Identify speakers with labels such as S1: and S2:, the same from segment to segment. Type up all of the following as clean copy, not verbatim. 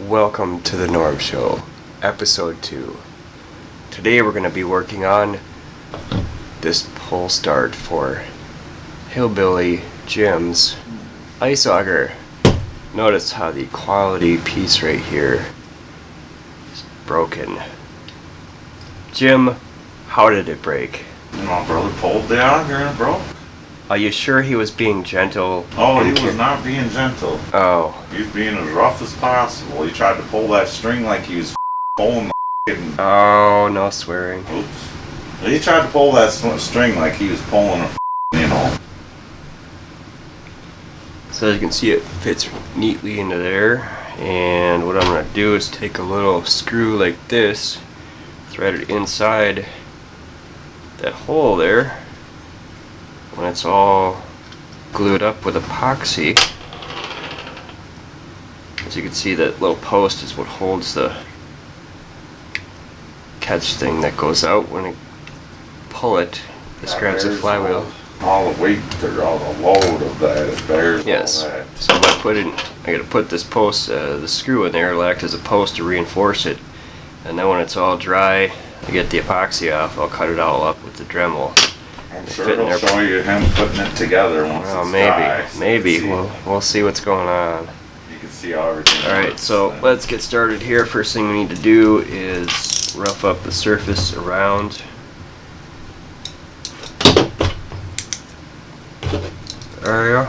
S1: Welcome to the Norm Show, episode 2. Today we're going to be working on this pull start for Hillbilly Jim's Ice Auger. Notice how the quality piece right here is broken. Jim, how did it break?
S2: My brother pulled the auger and it broke.
S1: Are you sure he was being gentle?
S2: Oh, he was not being gentle.
S1: Oh.
S2: He was being as rough as possible. He tried to pull that string like he was pulling the
S1: Oh, no swearing.
S2: Oops. He tried to pull that string like he was pulling a
S1: So as you can see, it fits neatly into there. And what I'm going to do is take a little screw like this, thread it inside that hole there. When it's all glued up with epoxy, as you can see, that little post is what holds the catch thing that goes out. When I pull it, this grabs the flywheel.
S2: All the weight or all the load of that, it bears
S1: Yes.
S2: all that.
S1: So if I gotta put this post, the screw in there, it'll act as a post to reinforce it. And then when it's all dry, I get the epoxy off, I'll cut it all up with the Dremel.
S2: I'm sure it'll show you him putting it together once it's dry.
S1: Maybe. We'll see what's going on.
S2: You can see how everything
S1: Alright,
S2: works
S1: so
S2: then.
S1: let's get started here. First thing we need to do is rough up the surface around. There you go.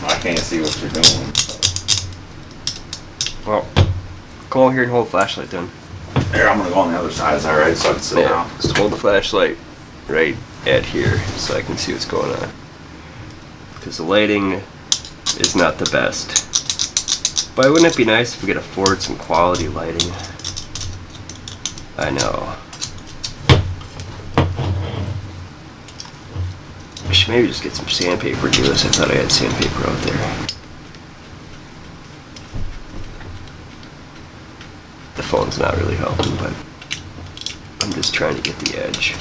S2: I can't see what you're doing.
S1: Well, come over here and hold the flashlight then.
S2: There, I'm gonna go on the other side, is that right? So I can sit down.
S1: Just hold the flashlight right at here so I can see what's going on. Because the lighting is not the best. But wouldn't it be nice if we could afford some quality lighting? I know. I should maybe just get some sandpaper to do this. I thought I had sandpaper out there. The phone's not really helping, but I'm just trying to get the edge.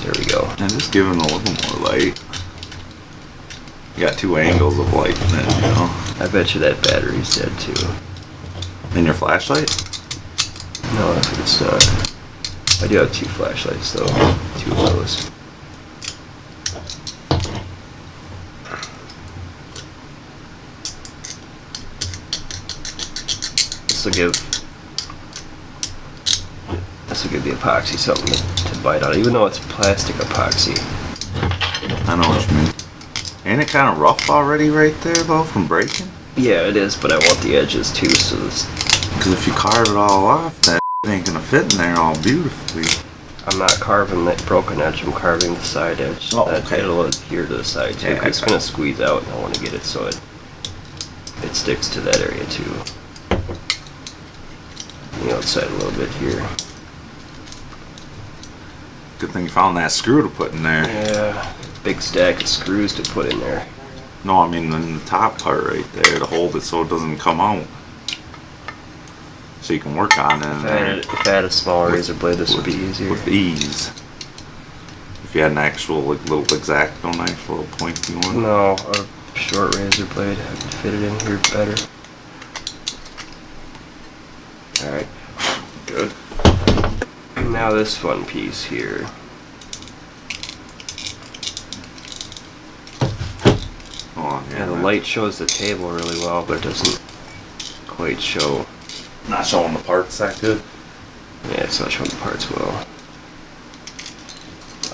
S1: There we go.
S2: And just giving a little more light. You got two angles of light in it, you know.
S1: I bet you that battery's dead too.
S2: In your flashlight?
S1: No, it's not. I do have 2 flashlights though. 2 of those. This will give the epoxy something to bite on, even though it's plastic epoxy.
S2: I know what you mean. Ain't it kind of rough already right there though from breaking?
S1: Yeah, it is, but I want the edges too, so this...
S2: Because if you carve it all off, that ain't gonna fit in there all beautifully.
S1: I'm not carving that broken edge, I'm carving the side edge.
S2: Oh,
S1: that
S2: okay.
S1: It'll adhere to the side too.
S2: Yeah,
S1: It's gonna squeeze out and I want to get it so it sticks to that area too. The outside a little bit here.
S2: Good thing you found that screw to put in there.
S1: Yeah, big stack of screws to put in there.
S2: No, I mean in the top part right there to hold it so it doesn't come out. So you can work on it.
S1: If I had a small razor blade, this would be easier.
S2: With ease. If you had an actual like, little X-Acto knife, a little pointy one.
S1: No, a short razor blade. I can fit it in here better. Alright, good. Now this fun piece here.
S2: Oh,
S1: Yeah, the light shows the table really well, but it doesn't quite show.
S2: Not showing the parts that good.
S1: Yeah, it's not showing the parts well.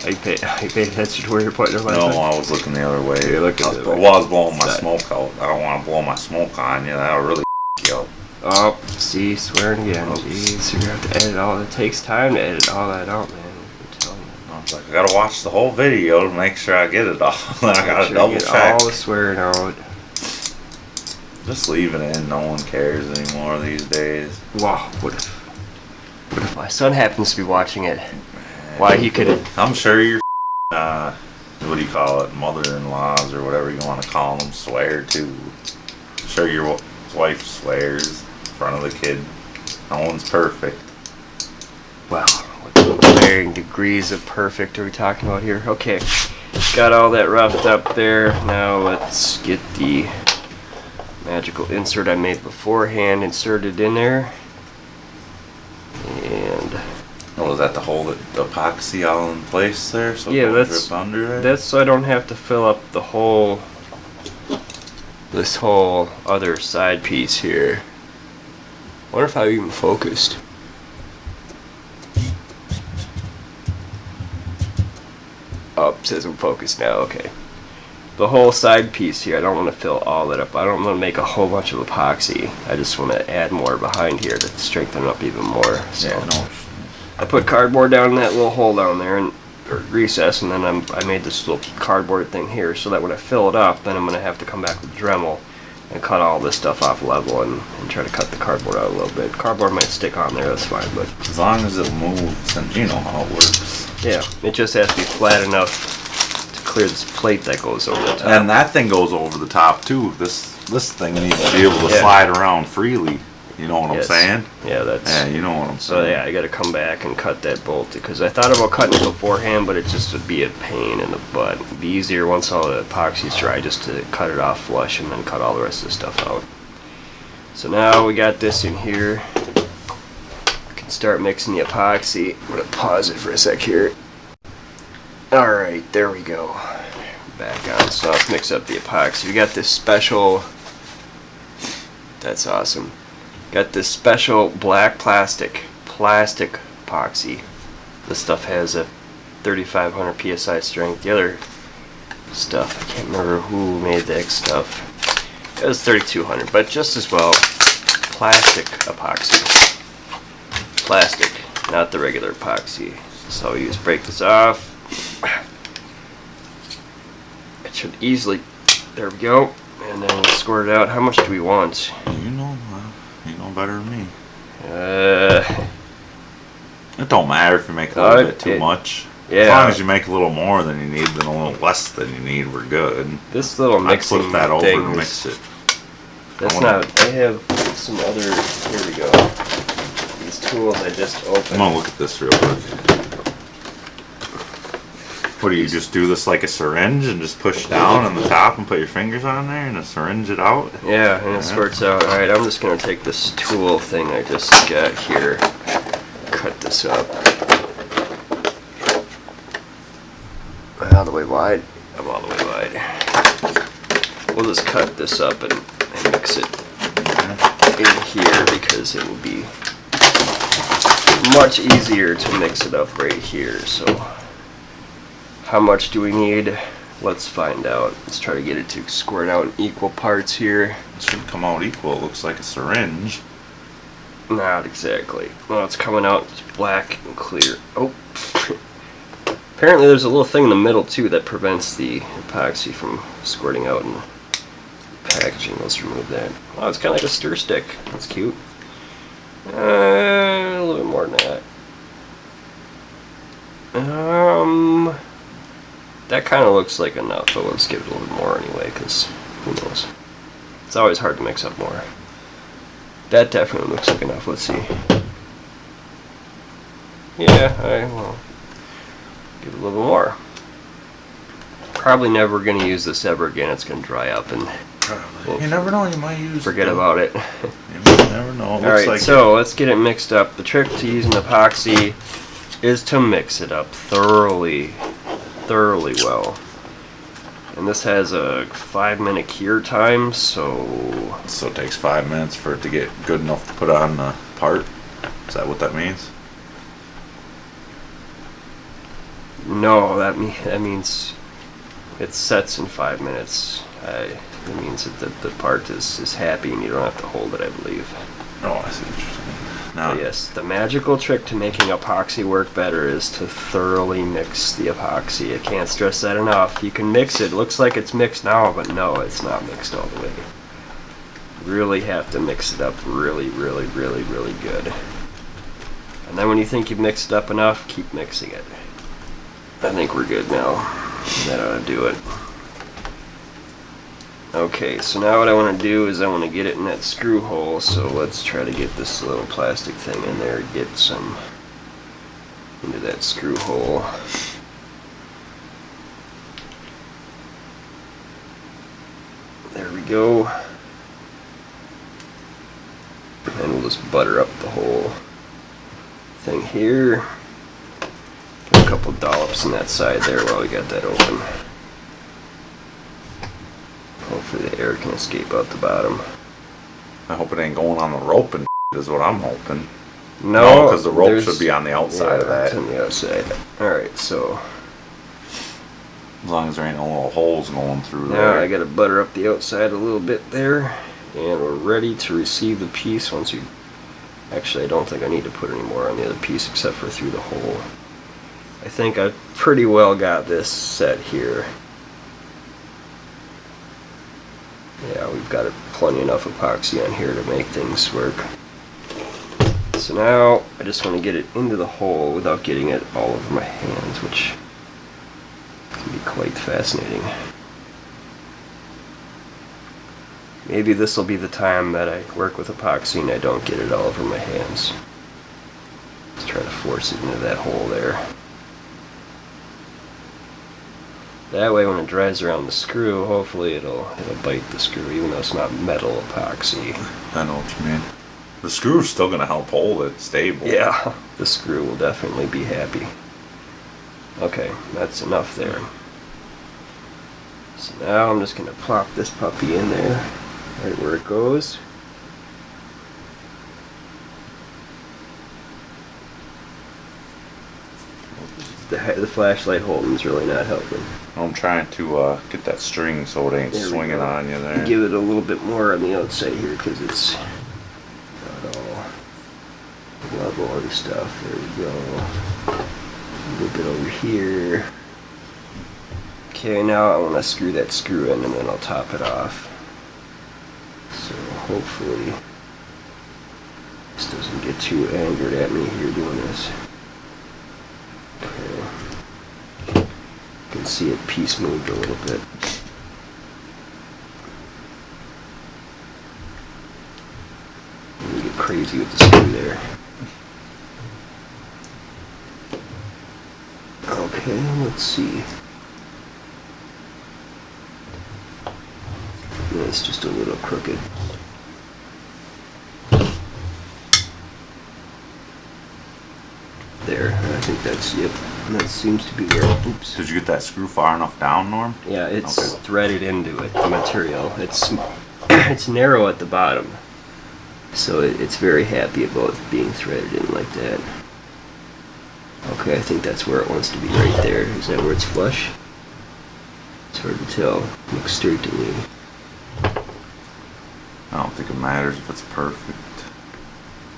S1: You paid attention to where you're putting it last
S2: No,
S1: time?
S2: I was looking the other way.
S1: You're looking the other way.
S2: Well, I was blowing my
S1: Side.
S2: smoke out. I don't want to blow my smoke on you. That'll really you up.
S1: Oh, see, swearing again.
S2: Oops.
S1: Jeez, you're gonna have to edit all. It takes time to edit all that out, man. I'm telling you.
S2: I was like, I gotta watch the whole video to make sure I get it all. Then I gotta
S1: Make sure you
S2: double
S1: get
S2: check.
S1: all the swearing out.
S2: Just leaving it in. No one cares anymore these days.
S1: Wow, what if my son happens to be watching it? Why he could?
S2: I'm sure your what do you call it, mother-in-laws or whatever you want to call them, swear too. I'm sure your wife swears in front of the kid. No one's perfect.
S1: Well, what varying degrees of perfect are we talking about here? Okay, got all that roughed up there. Now let's get the magical insert I made beforehand inserted in there. And
S2: oh, is that to hold it, the epoxy all in place there? So
S1: yeah,
S2: it won't drip under it?
S1: that's so I don't have to fill up the whole, this whole other side piece here. I wonder if I even focused. Oh, it says I'm focused now, okay. The whole side piece here, I don't want to fill all that up. I don't want to make a whole bunch of epoxy. I just want to add more behind here to strengthen it up even more. So
S2: Yeah, no.
S1: I put cardboard down in that little hole down there, and or recess, and then I made this little cardboard thing here so that when I fill it up, then I'm going to have to come back with Dremel and cut all this stuff off level and try to cut the cardboard out a little bit. Cardboard might stick on there, that's fine, but
S2: As long as it moves, and you know how it works.
S1: yeah, it just has to be flat enough to clear this plate that goes over the top.
S2: And that thing goes over the top too. This thing needs to be able to
S1: Yeah.
S2: slide around freely. You know what
S1: Yes.
S2: I'm saying?
S1: Yeah, that's...
S2: Yeah, you know what I'm
S1: So
S2: saying.
S1: yeah, I got to come back and cut that bolt because I thought about cutting it beforehand, but it just would be a pain in the butt. It'd be easier once all the epoxy's dry just to cut it off flush and then cut all the rest of the stuff out. So now we got this in here. We can start mixing the epoxy. I'm gonna pause it for a sec here. All right, there we go. Back on. So let's mix up the epoxy. We got this special. That's awesome. Got this special black plastic epoxy. This stuff has a 3,500 psi strength. The other stuff, I can't remember who made that stuff. It was 3,200, but just as well, plastic epoxy. Plastic, not the regular epoxy. So you just break this off. It should easily, there we go. And then squirt it out. How much do we want?
S2: You know better than me.
S1: Uh,
S2: It don't matter if you make a little bit too much.
S1: Yeah.
S2: As long as you make a little more than you need, then a little less than you need, we're good.
S1: This little
S2: I
S1: mixing
S2: flip that over
S1: thing
S2: and
S1: is-
S2: mix it.
S1: That's not. I have some other. Here we go. These tools I just
S2: I'm
S1: opened.
S2: gonna look at this real quick. What do you just do this like a syringe and just push down on the top and put your fingers on there and syringe it out?
S1: Yeah, and it squirts out. All right, I'm just gonna take this tool thing I just got here. Cut this up. All the way wide. I'm all the way wide. We'll just cut this up and mix it in here because it will be much easier to mix it up right here. So how much do we need? Let's find out. Let's try to get it to squirt out in equal parts here.
S2: It should come out equal. It looks like a syringe.
S1: Not exactly. Well, it's coming out black and clear. Oh. Apparently there's a little thing in the middle too that prevents the epoxy from squirting out in the packaging. Let's remove that. Oh, it's kind of like a stir stick. That's cute. A little bit more than that. That kind of looks like enough, but let's give it a little bit more anyway, because who knows. It's always hard to mix up more. That definitely looks like enough. Let's see. Yeah, I will give it a little more. Probably never going to use this ever again. It's going to dry up and we'll
S2: You never know. You might use
S1: forget about it.
S2: You never know. It looks
S1: Alright,
S2: like
S1: so let's get it mixed up. The trick to using epoxy is to mix it up thoroughly well. And this has a 5-minute cure time, so
S2: it takes 5 minutes for it to get good enough to put on the part. Is that what that means?
S1: no, that means it sets in 5 minutes. It means that the part is happy and you don't have to hold it, I believe.
S2: Oh, I see what you're saying. Now,
S1: But yes, the magical trick to making epoxy work better is to thoroughly mix the epoxy. I can't stress that enough. You can mix it. It looks like it's mixed now, but no, it's not mixed all the way. Really have to mix it up really good. And then when you think you've mixed it up enough, keep mixing it. I think we're good now. That ought to do it. Okay, so now what I want to do is I want to get it in that screw hole, so let's try to get this little plastic thing in there, get some into that screw hole. There we go. just butter up the whole thing here. Put a couple dollops in that side there while we got that open. Hopefully the air can escape out the bottom.
S2: I hope it ain't going on the rope and is what I'm hoping.
S1: No,
S2: because the rope should be on the outside of that.
S1: It's on the outside. Alright, so
S2: as long as there ain't no little holes going through
S1: now
S2: there.
S1: I gotta butter up the outside a little bit there. And we're ready to receive the piece once you... Actually, I don't think I need to put any more on the other piece except for through the hole. I think I've pretty well got this set here. Yeah, we've got plenty enough epoxy on here to make things work. So now I just want to get it into the hole without getting it all over my hands, which can be quite fascinating. Maybe this will be the time that I work with epoxy and I don't get it all over my hands. Let's try to force it into that hole there. That way when it dries around the screw, hopefully it'll bite the screw, even though it's not metal epoxy.
S2: I know what you mean. The screw's still gonna help hold it stable.
S1: Yeah, the screw will definitely be happy. Okay, that's enough there. So now I'm just gonna plop this puppy in there, right where it goes. The flashlight holding's really not helping.
S2: I'm trying to get that string so it ain't swinging on you there.
S1: Give it a little bit more on the outside here because it's not all level and stuff. There we go. A little bit over here. Okay, now I want to screw that screw in and then I'll top it off. So hopefully this doesn't get too angered at me here doing this. Okay. You can see it piece moved a little bit. You get crazy with the screw there. Okay, let's see. It's just a little crooked. There, I think that's, yep, that seems to be where, oops.
S2: Did you get that screw far enough down, Norm?
S1: Yeah, it's
S2: Okay.
S1: threaded into it, the material. It's narrow at the bottom, so it's very happy about being threaded in like that. Okay, I think that's where it wants to be, right there. Is that where it's flush? It's hard to tell. Looks straight to me.
S2: I don't think it matters if it's perfect.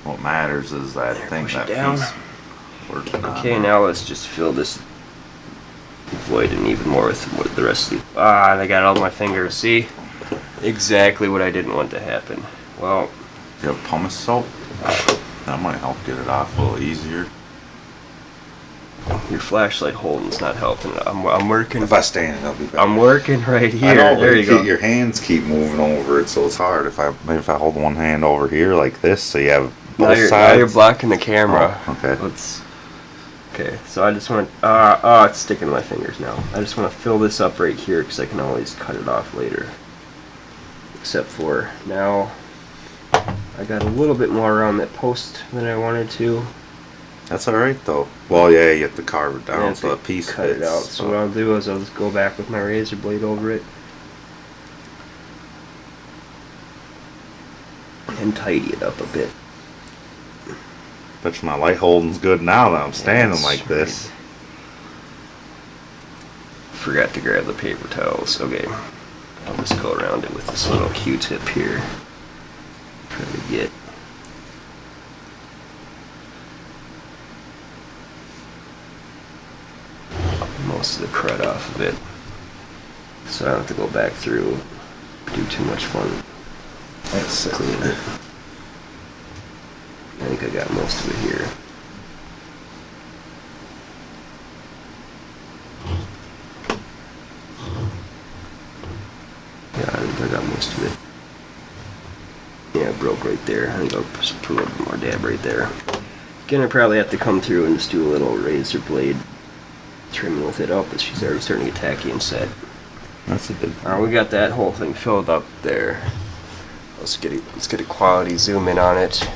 S2: What matters is that
S1: There,
S2: thing,
S1: push
S2: that
S1: it down.
S2: piece working on
S1: Okay,
S2: it.
S1: now let's just fill this void in even more with the rest of the... Ah, I got all my fingers. See? Exactly what I didn't want to happen. Well...
S2: Do you have pumice soap? That might help get it off a little easier.
S1: Your flashlight holding's not helping. I'm working.
S2: If I stand, it'll be better.
S1: I'm working right here.
S2: I know, but
S1: there you go.
S2: Your hands keep moving over it, so it's hard. Maybe if I hold one hand over here like this, so you have
S1: Now
S2: both
S1: you're
S2: sides.
S1: blocking the camera.
S2: Oh, okay.
S1: Okay, so I just want to... it's sticking to my fingers now. I just want to fill this up right here because I can always cut it off later. Except for now, I got a little bit more around that post than I wanted to.
S2: That's alright though. Well, yeah, you have to carve it down so
S1: to
S2: the piece
S1: cut
S2: fits.
S1: it out. So what I'll do is I'll just go back with my razor blade over it and tidy it up a bit.
S2: Bet you my light holding's good now that I'm standing
S1: That's
S2: like this.
S1: right. Forgot to grab the paper towels. Okay, I'll just go around it with this little Q-tip here. Try to get most of the crud off of it, so I don't have to go back through, do too much fun.
S2: That's
S1: Clean it. I think I got most of it here. Yeah, I think I got most of it. Yeah, it broke right there. I think I'll just put a little bit more dab right there. Again, I probably have to come through and just do a little razor blade trimming with it up, but she's already starting to get tacky inside.
S2: That's a good.
S1: Alright, we got that whole thing filled up there. Let's get a quality zoom in on it.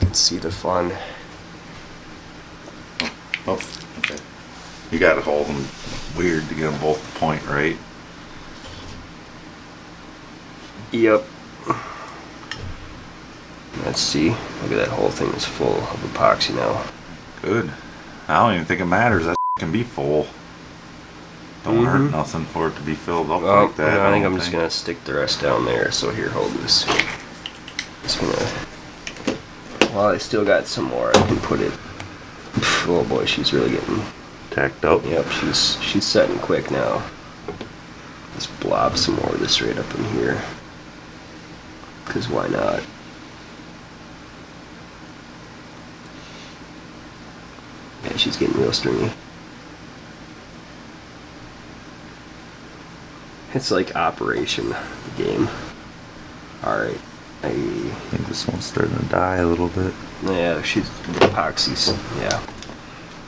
S1: can see the fun.
S2: Oh, okay. You gotta hold them weird to get them both to point right.
S1: Yep. Let's see. Look at that whole thing is full of epoxy now.
S2: Good. I don't even think it matters. That can be full. Don't hurt nothing for it to be filled up like that.
S1: No, I think I'm just gonna stick the rest down there. So here, hold this. Just gonna. Well, I still got some more. I can put it. Oh boy, she's really getting
S2: tacked up.
S1: Yep, she's setting quick now. Just blob some more of this right up in here. Cause why not? Yeah, she's getting real stringy. It's like Operation, the game. Alright. I
S2: think this one's starting to die a little bit.
S1: Yeah, she's the epoxy's, yeah.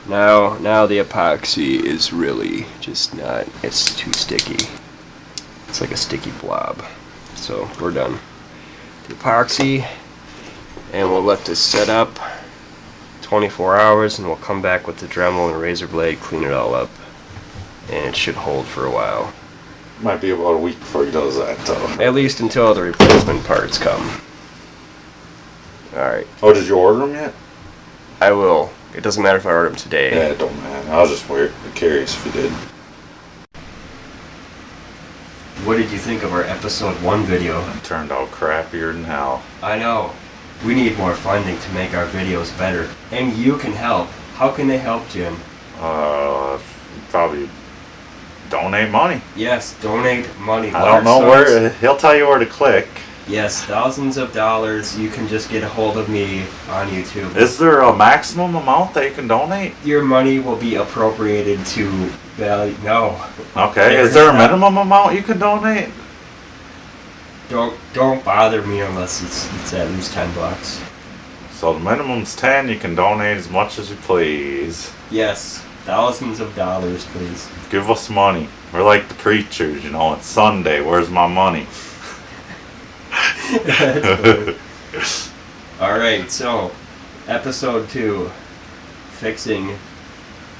S1: Now the epoxy is really just not, it's too sticky. It's like a sticky blob. So we're done. The epoxy, and we'll let this set up 24 hours, and we'll come back with the Dremel and razor blade, clean it all up, and it should hold for a while.
S2: Might be about a week before he does that, though.
S1: At least until the replacement parts come. Alright.
S2: Oh, did you order them yet?
S1: I will. It doesn't matter if I order them today.
S2: Yeah, it don't matter. I was just curious if you did.
S1: What did you think of our episode 1 video?
S2: It turned out crappier than hell.
S1: I know. We need more funding to make our videos better. And you can help. How can they help, Jim?
S2: Probably donate money.
S1: Yes, donate money.
S2: I don't know where. He'll tell you where to click.
S1: Yes, thousands of dollars. You can just get a hold of me on YouTube.
S2: Is there a maximum amount that you can donate?
S1: Your money will be appropriated to value. No.
S2: Okay. Is there a minimum amount you can donate?
S1: Don't bother me unless it's at least $10.
S2: So the minimum's 10. You can donate as much as you please.
S1: Yes, thousands of dollars, please.
S2: Give us money. We're like the preachers, you know. It's Sunday. Where's my money?
S1: Alright, so episode 2, fixing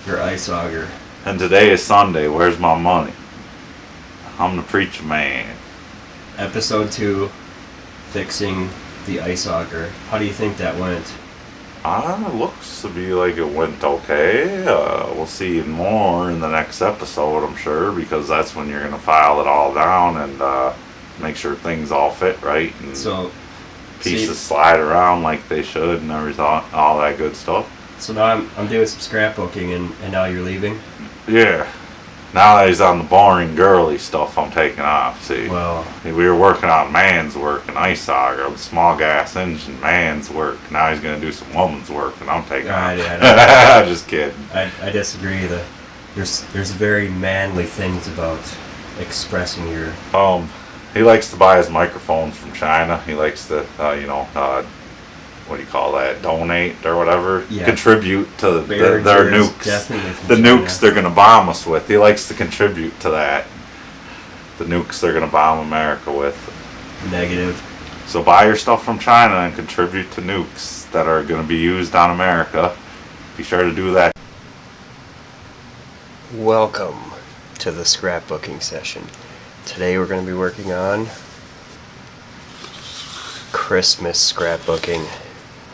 S1: your ice auger.
S2: And today is Sunday. Where's my money? I'm the preacher man.
S1: Episode 2, fixing the ice auger. How do you think that went?
S2: It looks to be like it went okay. We'll see more in the next episode, I'm sure, because that's when you're going to file it all down and make sure things all fit right and
S1: so
S2: pieces slide around like they should and everything, all that good stuff.
S1: So now I'm doing some scrapbooking and now you're leaving?
S2: Yeah. Now that he's on the boring girly stuff, I'm taking off. See,
S1: well,
S2: we were working on man's work and Ice Auger, small gas engine, man's work. Now he's going to do some woman's work, and I'm taking off.
S1: Yeah,
S2: just kidding.
S1: I disagree. There's very manly things about expressing your.
S2: He likes to buy his microphones from China. He likes to, what do you call that? Donate or whatever. Yeah. Contribute to their nukes. The nukes they're going to bomb us with. He likes to contribute to that. The nukes they're going to bomb America with.
S1: Negative.
S2: So buy your stuff from China and contribute to nukes that are going to be used on America. Be sure to do that.
S1: Welcome to the scrapbooking session. Today we're going to be working on Christmas scrapbooking.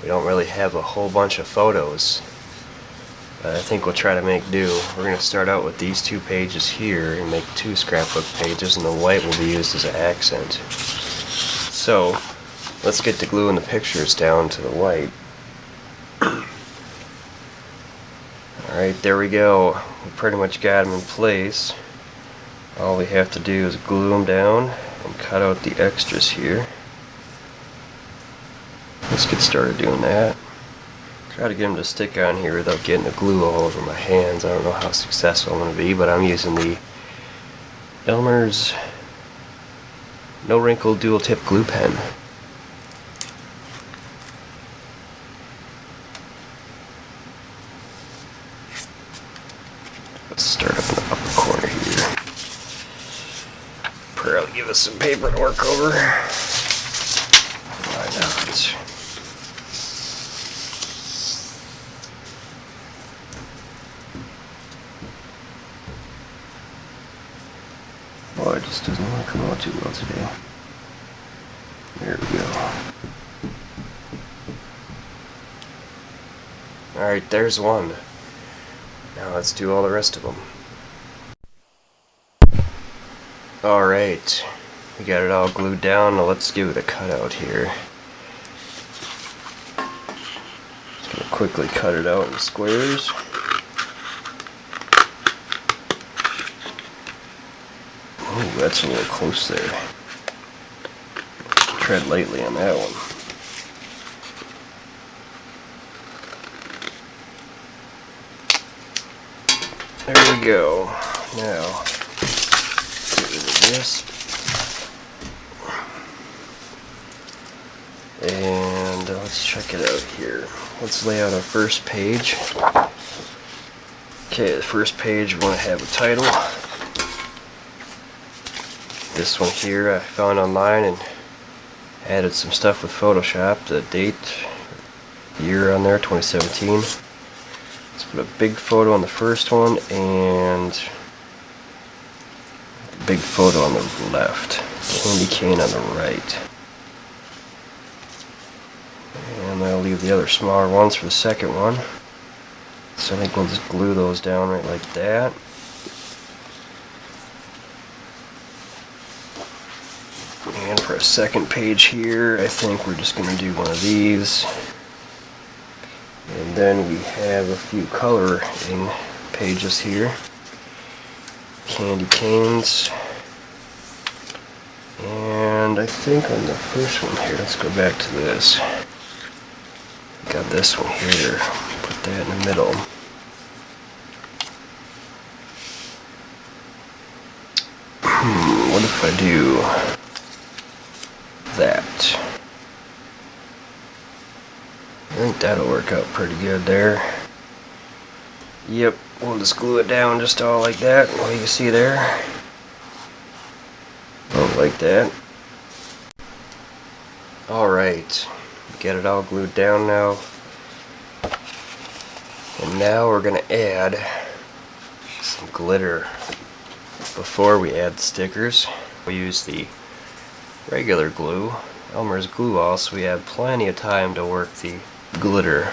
S1: We don't really have a whole bunch of photos, but I think we'll try to make do. We're going to start out with these 2 pages here and make 2 scrapbook pages, and the white will be used as an accent. So let's get to gluing the pictures down to the white. Alright, there we go. We pretty much got them in place. All we have to do is glue them down and cut out the extras here. Let's get started doing that. Try to get them to stick on here without getting the glue all over my hands. I don't know how successful I'm going to be, but I'm using the Elmer's No Wrinkle Dual Tip Glue Pen. Let's start up in the upper corner here. Probably give us some paper to work over. Why not? Oh, it just doesn't want to come out too well today. There we go. Alright, there's one. Now let's do all the rest of them. Alright, we got it all glued down. Now let's give it a cutout here. Just gonna quickly cut it out in squares. Oh, that's a little close there. Tread lightly on that one. There we go. Now, get rid of this. And let's check it out here. Let's lay out our first page. Okay, the first page we want to have a title. This one here I found online and added some stuff with Photoshop. The date, year on there, 2017. Let's put a big photo on the first one and a big photo on the left. Candy cane on the right. And I'll leave the other smaller ones for the second one. So I think we'll just glue those down right like that. And for a second page here, I think we're just going to do one of these. And then we have a few coloring pages here. Candy canes. And I think on the first one here, let's go back to this. Got this one here. Put that in the middle. What if I do that? I think that'll work out pretty good there. Yep, we'll just glue it down just all like that. What you can see there. Oh, like that. Alright, get it all glued down now. And now we're going to add some glitter. Before we add the stickers, we use the regular glue, Elmer's glue all, so we have plenty of time to work the glitter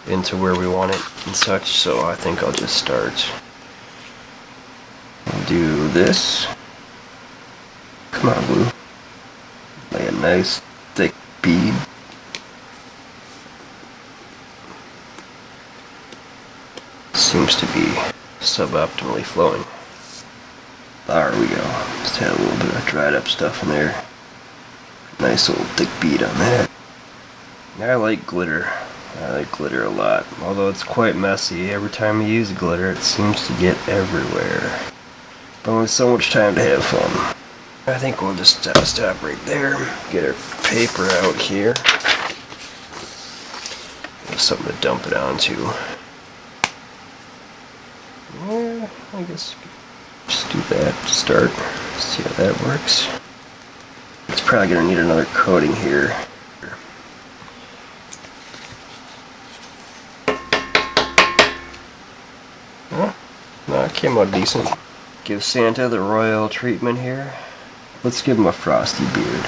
S1: into where we want it and such. So I think I'll just start. I'll do this. Come on, glue. Lay a nice thick bead. Seems to be suboptimally flowing. There we go. Just had a little bit of dried up stuff in there. Nice little thick bead on that. I like glitter. I like glitter a lot. Although it's quite messy. Every time you use glitter, it seems to get everywhere. But only so much time to have fun. I think we'll just stop right there. Get our paper out here. Have something to dump it onto. Yeah, I guess just do that to start. See how that works. It's probably going to need another coating here. Huh? No, it came out decent. Give Santa the royal treatment here. Let's give him a frosty beard.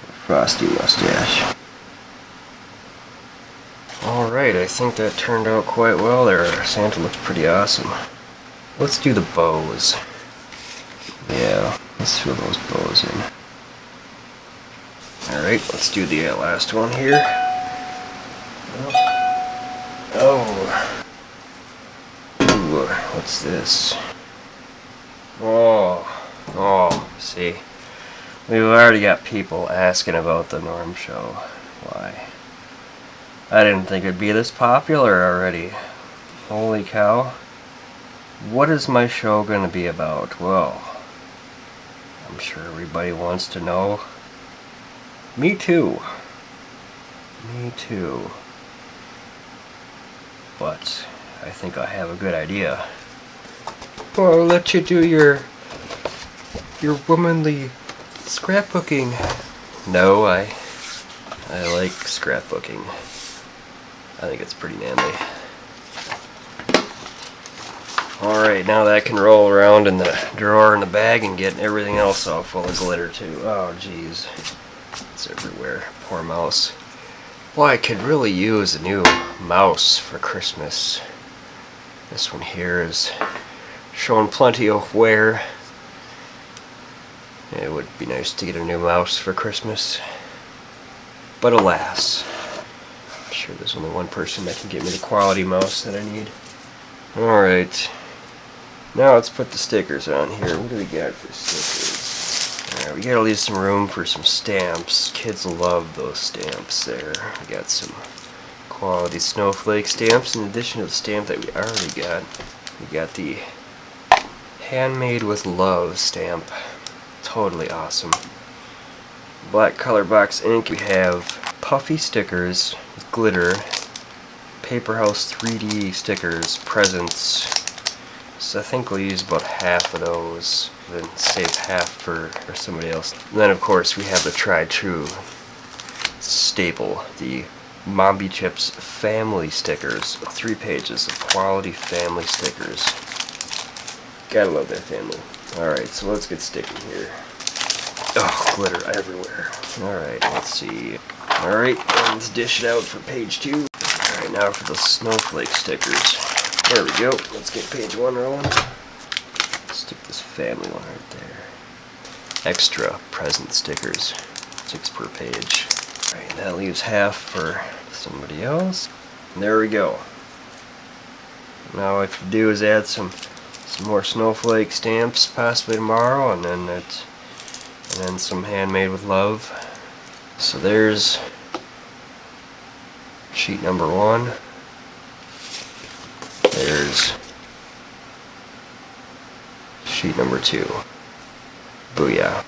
S1: A frosty mustache. Alright, I think that turned out quite well there. Santa looks pretty awesome. Let's do the bows. Yeah, let's fill those bows in. Alright, let's do the last one here. Oh. Ooh, what's this? Oh, see. We've already got people asking about the Norm show. Why? I didn't think it'd be this popular already. Holy cow. What is my show going to be about? Well, I'm sure everybody wants to know. Me too. Me too. But I think I have a good idea. Well, I'll let you do your womanly scrapbooking. No, I like scrapbooking. I think it's pretty manly. Alright, now that can roll around in the drawer in the bag and get everything else all full of glitter too. Oh jeez. It's everywhere. Poor mouse. Well, I could really use a new mouse for Christmas. This one here is showing plenty of wear. It would be nice to get a new mouse for Christmas. But alas, I'm sure there's only one person that can get me the quality mouse that I need. Alright. Now let's put the stickers on here. What do we got for stickers? Alright, we gotta leave some room for some stamps. Kids love those stamps there. We got some quality snowflake stamps in addition to the stamp that we already got. We got the Handmade with Love stamp. Totally awesome. Black color box ink. We have puffy stickers with glitter. Paper House 3D stickers, presents. So I think we'll use about half of those, then save half for somebody else. And then of course we have the tried true staple, the Mombi Chips family stickers. 3 pages of quality family stickers. Gotta love that family. Alright, so let's get sticking here. Oh, glitter everywhere. Alright, let's see. Alright, let's dish it out for page 2. Alright, now for the snowflake stickers. There we go. Let's get page 1 rolling. Stick this family one right there. Extra present stickers. 6 per page. Alright, that leaves half for somebody else. And there we go. Now what you do is add some more snowflake stamps possibly tomorrow, and then some Handmade with Love. So there's sheet number 1. There's sheet number 2. Booyah.